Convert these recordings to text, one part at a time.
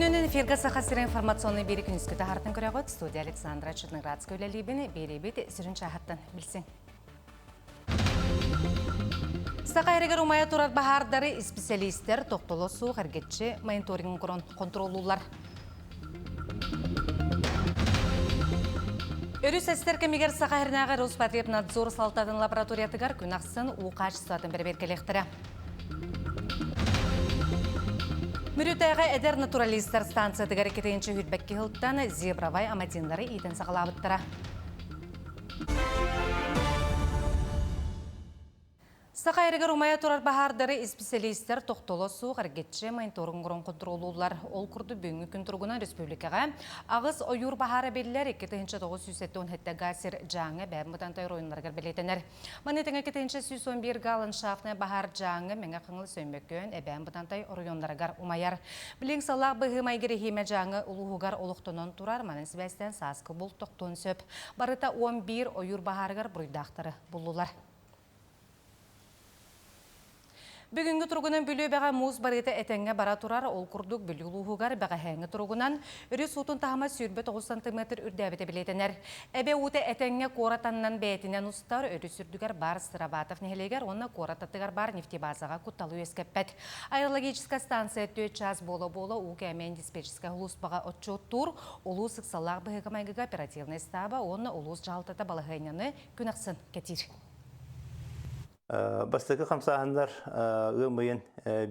Бүгіннен эфирға сақасыра информационный берік үніскі тағартын көріғыт. Студия Александра Чудноградская өлелебені беребет сүрін шағаттан білсің. Сақайрығыр умая тұрар бағардары специалистер тоқтылы су қаргетші мониторинг контролулар. Өріс әстер кемегер Сақайрынаға Роспотребнадзор салтатын лабораториятығар күн ақсын уқаш суатын бір-беркелектірі. Мүрітайға әдер натуралистер станциятығар кетейінші хүтбәкке ғылттан зебравай амадинлары етін сақылабыттыра. Сақайрығыр умая тұрар бағардары специалистер тоқтолы су қаргетші мониторингрон контролулар ол күрді бүгінгі күн тұрғынан республикаға ағыз ойыр бағары белілер 2-917 ғасыр жаңы бәбін бұтантай ройынларғар білетінер. Манетіңі 2-111 ғалын шафны бағар жаңы мәңі қыңыл сөймеккен әбән бұтантай ройынларғар умаяр. Білің салақ бұғы майгері хеме жаңы ұлығығар олықтынан тұрар манын сібәстен сасқы бұл тоқтуын сөп. Барыта 11 ойыр бағарығар бұрыдақтары бұлылар. Бүгінгі тұрғынан бүлі бәға мұз барыты әтәңге бара тұрар ол күрдік бүлі ұлығығар бәға әңгі тұрғынан үрі сұтын тағыма сүрбі 9 см үрдәбеті білетінер. Әбе ұты әтәңге қоратаннан бәйтінен ұстар үрі сүрдігер бар Сырабатов нәхелегер, оны қорататығар бар нефтебазаға күтталу ескәппәт. Аэрологическа станция 4 час бола-бола ұғы әмен диспетческа ұлыспаға отчет тұр, ұлы сықсалақ бұғығы майгыға оперативный стаба, оны ұлыс жалтата балығайнаны күн ақсын кәтір. Бастығы қамсағандар ғымайын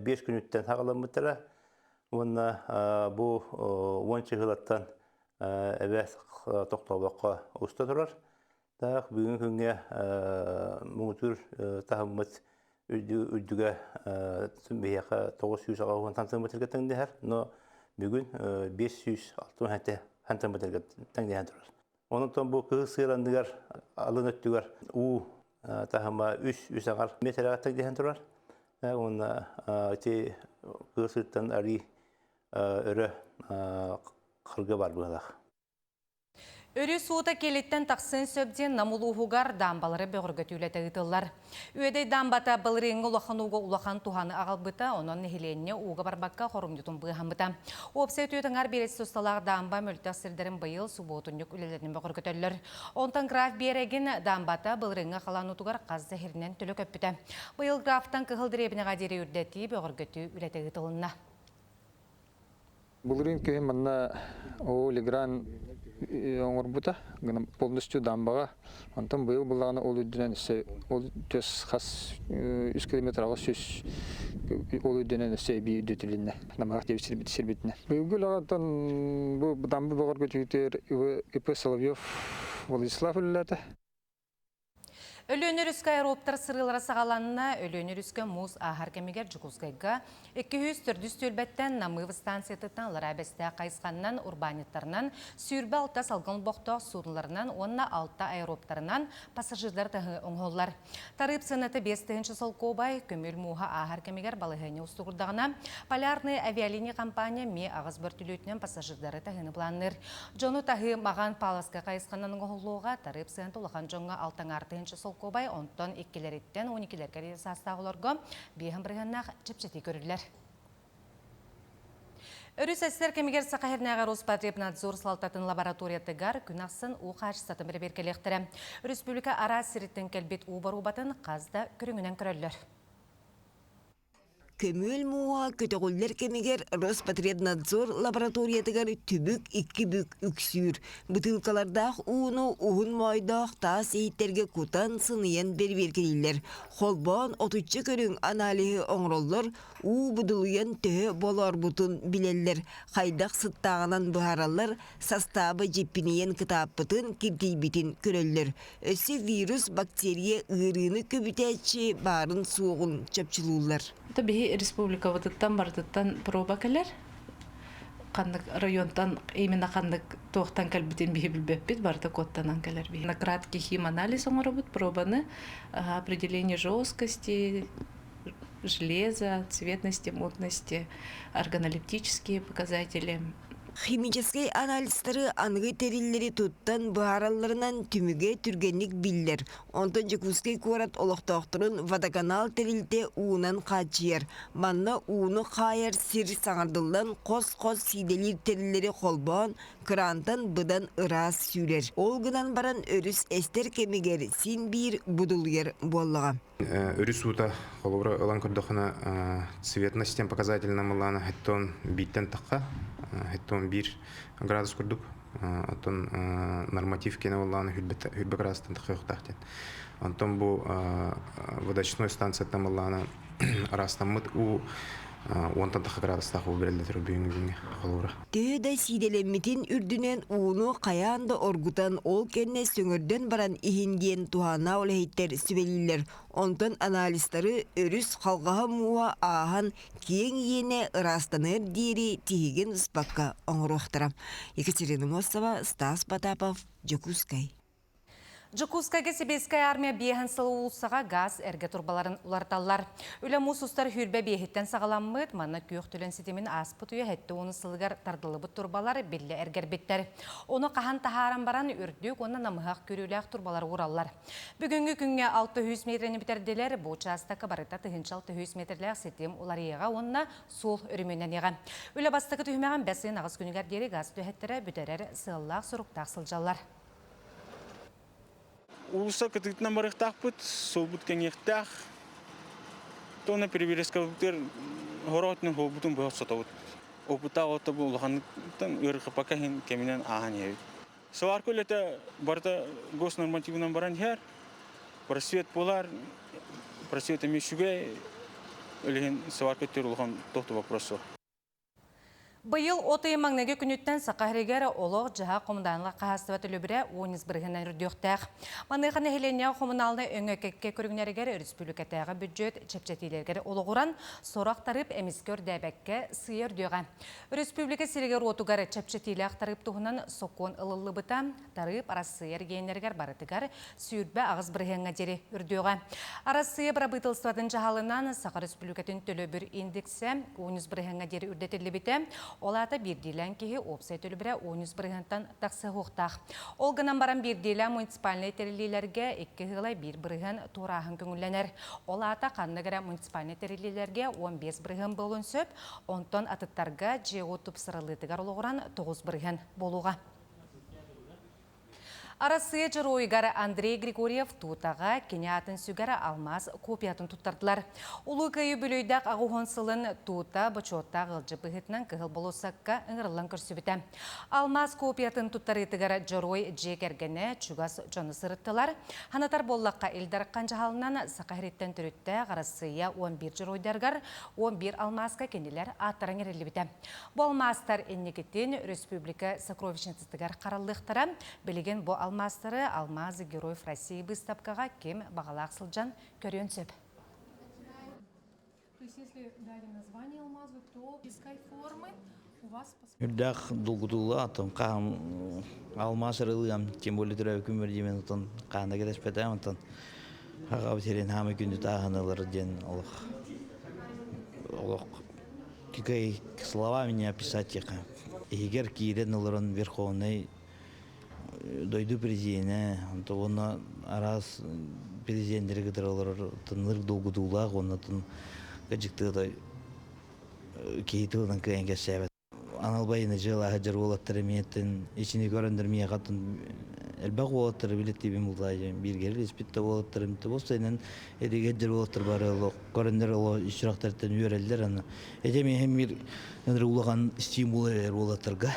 5 күніттен тағаламыттыра. Оны бұл 10 жылаттан әбәс тоқталуаққа ұста тұрар. Бүгін күнге мұңытыр тағымыт үдіге сүмбейеқі 960 сантиметрге тәңдер. Но бүгін 560 сантиметрге тәңдер тұрар. Онықтан бұл қығы сыйландығар, алын өттігар тахама 3 ағар метр ағаттық дейін тұрар. Оны қырсыттан әрі үрі қырғы бар бұғалақ. Өрі суыта келеттен тақсын сөбден намылуғығар дамбалары бөғіргөт үйлеті ғытылар. Өйдей дамбата бұлыреңі ұлақан ұлақан туғаны ағалбыта, оның нехеленіне уғы барбаққа қорымдетун бұғамбыта. Опсет өйтіңар бересі ұсталағы дамба мөлтақ сірдерін бұйыл субуытынық үлелерінің бөғіргөтөлер. Онтан граф береген дамбата бұлыреңі қалан ұтығар қазды херінен түлі көппіті. Бұйыл графтан кығылдыребіне ғадері үрдеті бөғіргөті үйлеті ғытылына. Бұлырың көйім мұнна олигран оңырбыта, полностью дамбаға. Антон бұйыл бұлағына ол үдденен ол төс қас 3 километр ағыз сөз ол үдденен бей үддетіліне, намағақ деп сербетіне. Бұйылгіл ағаттан бұл дамбы бұғыр көтігітер Ипы Соловьев Владислав үліләді. Өлөнер үскі аэроптар сырылара сағаланына өлөнер үскі мұз ағар кемегер жүгізгайға 200-400 төлбәттен намывы станциятыттан ларабесті қайысқаннан урбаниттарынан сүйірбі алта салғын боқтақ судыларынан онына алта аэроптарынан пассажирлар тағы оңғолар. Тарып сынаты 5-ші сол кобай көміл мұға ағар кемегер балығыны ұстығырдағына полярный авиалиния компания ме ағыз бір түлетінен пассажирлары тағыны бұланыр. Жону тағы маған паласқа қайысқаннан оңғолуға тарып сынаты ұлақан жоңға алтан артыншы сол Кобай онтон 2-лереттен 12-лер кәрі састағыларға бейхін бірғаннақ чіпчеті көрілер. Өріс әстер кемегер Сақайрынаға Роспотребнадзор салтатын лабораториятығар күн ақсын ұқаш сатын бір беркелектірі. Республика ара сіреттен кәлбет ұбар-ұбатын қазда күріңінен көрілер. Көмөл муа көтөгөллер кемегер Роспотребнадзор лабораториятыгар түбүк 2 бүк үксүр. Бутылкалардах уну уғын майдах тас эйттерге кутан сыныян берберкелилер. Холбон 30 көрің аналиһи оңроллор у будулуян төһө болар бутун билеллер. Хайдах сыттағынан бұхаралар састабы жеппиниян кытаппытын киртейбитин көрөллөр. Өсі вирус бактерия ырыны көбүтәчі барын суғын чөпчүлүүлөр. Это бе республика ватыттан бардыттан проба келер. Кандык районтан именно кандык тоқтан калбитен бе билбеппит барды коттанан келер бе. На краткий химанализ оңорбут пробаны определение жесткости, железа, цветности, мутности, органолептические показатели. Химический анализтары аңғы териллери туттан бааралларынан түміге түргенlik биллер. Онтон Жекускай куарат олықтақтырын водоканал терилте уунан қачияр. Манна ууну қайар сир саңардылдан қос-қос сиделир териллери қолбан, крантан бұдан ырас сүйрер. Олгынан баран өріс эстер кемегер син бир будулгер боллаға. Өріс ута қолыбыра ылан көрдіқына цветна систем показательна мыланы хэттон биттен таққа, хэттон 1 градус көрдік. Антон норматив кені оланы хүлбі градустан таққа өқтақтен. Антон бұл водочной станция там оланы арастамыд у 10 таққа градустағы өбірелдетір бүйінгіне қолыбыра. Түйді сиделеммитин үрдінен уunu қаянды оргутан ол кенне сөңірден баран ихинген тухана олейттер сүбелилер. Онтон аналистары өріс қалғаға муа аахан кең ене ырастаныр дейірі тиген ұспаққа оңыруқтырам. Екатерина Мосова, Стас Потапов, Жекускай. Жекускайга Сибирская армия бейхан сылы улсаға газ әрге турбаларын уларталар. Үлі мұсустар хүрбе бейхеттен сағаламмыд, манна күйіқ түлен сетемін аспыт үйе хетті оны сылығар тардылы бұт турбалар белі әргер беттер. Оны қахан тахаран баран үрдік, оны намығақ көріліғ турбалар ураллар. Бүгінгі күнге 600 метрені бітерделер, бұл частақы барыта тұхыншы 600 метрліғ сетем олар еға, онына сол үріменен еға. Үлі бастықы түймеген бәсін ағыз күнігер дері газ түйеттері бүтерер сығыллақ сұрықтақ сылжалар. Улуса кытытынан барықтақ бұд, сол бұд кәңектақ. Тоны перевересқа бұдтер ғоротының ғол бұдың бұғып сата бұд. Опыта оты бұл ұлғанықтан өріқі пақа хен кәменен аған егі. Савар көлеті барда госнормативынан баран хер, просвет болар, просвет емешуге, өліген савар көттер ұлған тоқты вопросу. Бұйыл оты маңнеге күніттен сақағырегері олық жаға қомданлы қағастываты löбірі 10 біргінен үрдіқтәқ. Манықаны хелене қомыналны өңөкекке көрігнерігері республикатағы бюджет чепчетилергері олығыран сорақтарып әміскер дәбәкке сыйыр дөға. Республика сирегер отугары чепчетилі ақтарып тұғынан соқуын ылылы бұта, тарып арасыйыр гейнергер барытығар сүйірбі ағыз біргенге дері үрдіға. Арасыйы бірабытылсыватын жағалынан Сақа Республикатын төлі бір индексі 10 біргенге дері үрдетілі біті. Олата бірдейлен кеге опсай төлібірі 10 біргінтан тақсы хоқтақ. Олғынан баран бірдейлен муниципальный терилилерге 2 ғылай 1 біргін турағын көңілленер. Олата қанныгірі муниципальный терилилерге 15 біргін болын сөп, онтон атыттарға жеғу тұпсырылытығар олығыран 9 біргін болуға. Арасы жыройгары Андрей Григорьев тутаға кенятын сүгәрі алмаз копиятын туттардылар. Улы көйі бөлейдақ ағуғын сылын тута бачотта ғылжы бұғытынан кығыл болусаққа ұңырылан көрсібіті. Алмаз копиятын туттарытығары жырой жекергені чугас жоны сырыттылар. Ханатар боллаққа елдар қанжағалынан сақахреттен түрітті ғарасыя 11 жыройдарғар 11 алмазға кенелер аттарың әрелі біті. Бұл алмазтар еннекеттен Республика сокровищницыстығар қаралықтыра білеген бұл алмастары алмазы Героев России выставкаға кем бағалақ сылжан көрен сөп. Үрдәқ долгудулы атым, қағым алмаз рылыям, тем более түрәу күмір демен ұтын, қағында кетес бәтәм ұтын, қаға бітерен хамы күнді тағынылыр ден олық. Кикай словами не описать тека. Егер киерен олырын верховный дойду президенті, оны арас президенттері кедір олар тынлыр долгудулақ, оны тын кәжіктіғыдай кейті одан кәйін кәсәбет. Аналбайыны жыл ағаджар олаттары меттін, ешіне көріндірмей ағатын әлбәқ олаттары білетті бен бұлдайы, бергері респетті олаттары мітті болсайынан әдегеджер олаттар бары көріндір олы үшірақтарттан үйерелдер. Әдеме әм бір ұлаған стимулы олаттарға.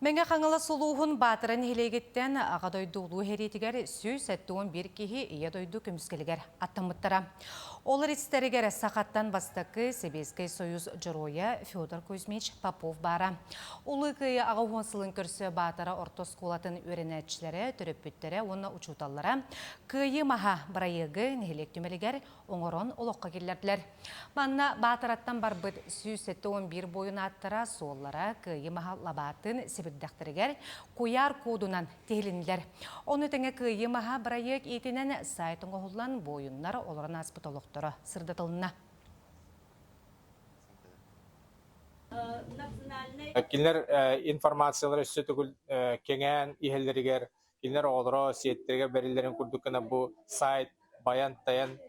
Мәңе қаңылы сұлуғын батырын хелегеттен ағадойдуылу херетігер сөз әттуын бір кеге ие дойду көміскелігер аттамыттара. Олар істерігер сақаттан бастықы Сибирский союз жыроя Федор Кузьмич Попов бара. Улы күйі ағауғынсылын көрсі батыра ортосколатын өренәтшілері, түріппеттері, оны учуталлара. Күйі маға бірайығы нехелек түмелігер оңырон олыққа келерділер. Манна батыраттан бар бұд сөз әттуын бір бойын аттыра соллара күйі маға лабатын себеді сүрдәқтірігер куяр кодунан tehlinler. Onu тәңе кыйымаға бірайек етінен сайтын оғылан бойынлар оларын аспыт олықтыры сырдатылына. Кинлер информациялар өссө түгүл кеңен ихеллеригер кинлер олоро сиеттерге берилерин курдуккана бу сайт баян таян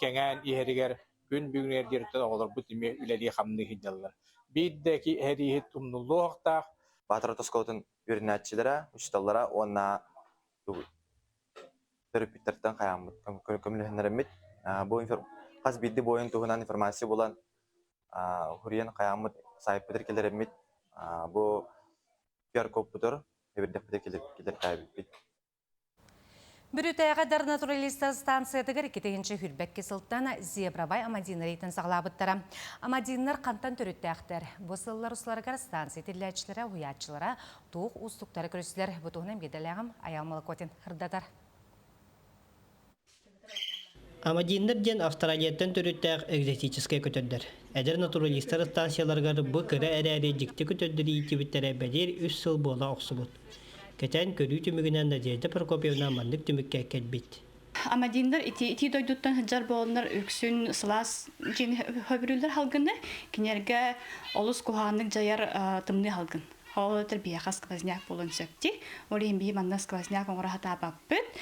кеңен ихеригер күн бүгүнер директор олор бу тими үлели хамны хидаллар. Биддеки эрихит умнуллуактак Батыр тоскоотун үрнәтчиләре, учталлара онна терапевтерден каямыт, көмүлһөннәремит. Бу хас бидди боюн тугунан информация булан хуриян каямыт сайпытыр келеремит. Бу QR-код бутыр, эбердеп келер кайбит. Бүрүтәйға дар натуралиста станциятыгар 2-нче хүрбәк кесылттан Зебрабай Амадинер итен сағлабыттара. Амадинер қантан төріттәқтер. Босыллар ұсларғар станция тилләчілері, уятчылары, туық ұстықтары көрісілер. Бұтуғынам беделәғым Аялмалы Котин хырдатар. Амадинер ден Австралияттан төріттәқ экзотическай көтөддер. Әдер натуралистар станцияларғар бұ кірі әрі жікті көтөддері етебіттері бәдер 3 сыл бола оқсыбыт. Кетен көрүү түмүгүнөн Надежда Прокопьевна мандык түмүккө кетбит. Амадиндер ити дойдуттан хаджар болондар үксүн сылас жин хөбүрүлдер халгындар кинерге олус кухандык жаяр тымны халгын. Холотер бияка сквозняк болон сөпти. Олин би манна сквозняк оңора хата баппыт.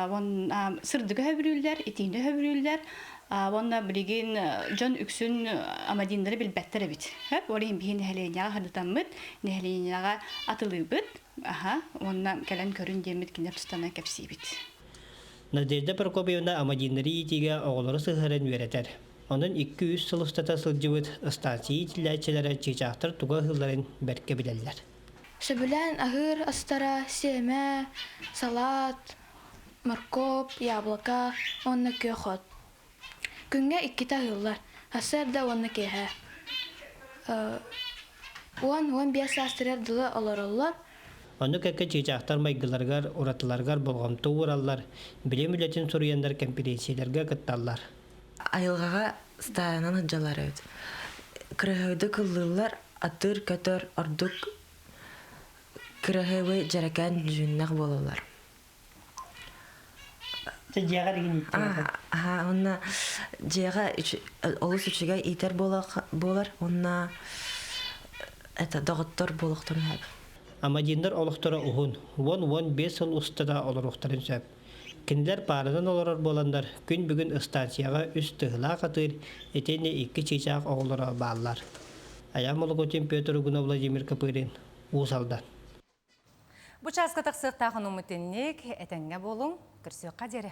Вон сырдыгы хөбүрүлдер, итинде хөбүрүлдер. Вонна билигин жон үксүн амадиндери билбеттер бит. Олин би нехленяга хадытаммыт, нехленяга атылыбыт. Онна кэлэн көрүн демит кинеп тустана кепсибит. Надежда Прокопьевна Амадинери итиге оголору сыгырын веретер. Онун 200 сылыстата сылжыбыт станция тилячелери чичактыр туга хылларын берке билелер. Сөбүлән агыр астара семе, салат, моркоп, яблока, онна көхот. Күнгө 2 тагыллар. Асырда онна кеһе. Он бес астырар дылы олороллар. Onu käkkä çiçaktar maygılargar, uratlargar bolğamtı urallar, bilem ületin soruyanlar konferensiyalarga kattallar. Ayılgaga stayanın hıccaları öt. Kırahıvdı kıllılar atır kötör orduk kırahıvı jarakan jünnak bolalar. Jaga digin onna jaga olus üçüge iter bolar, onna eta doktor boluktur hep. Amadinder oluktura uhun, 5 yıl ustada oluruqtарын söp. Kindiler paradan olurur bolanlar, gün bugün istansiyaga üst tıhla katır, etene 2 çiçak oğullara bağlar. Ayamolu Kotin Petr Vladimir Kapırin, Usaldan. Bu çaskı taqsıq tağın umutinlik, etenge bolun, kürsü qaderi.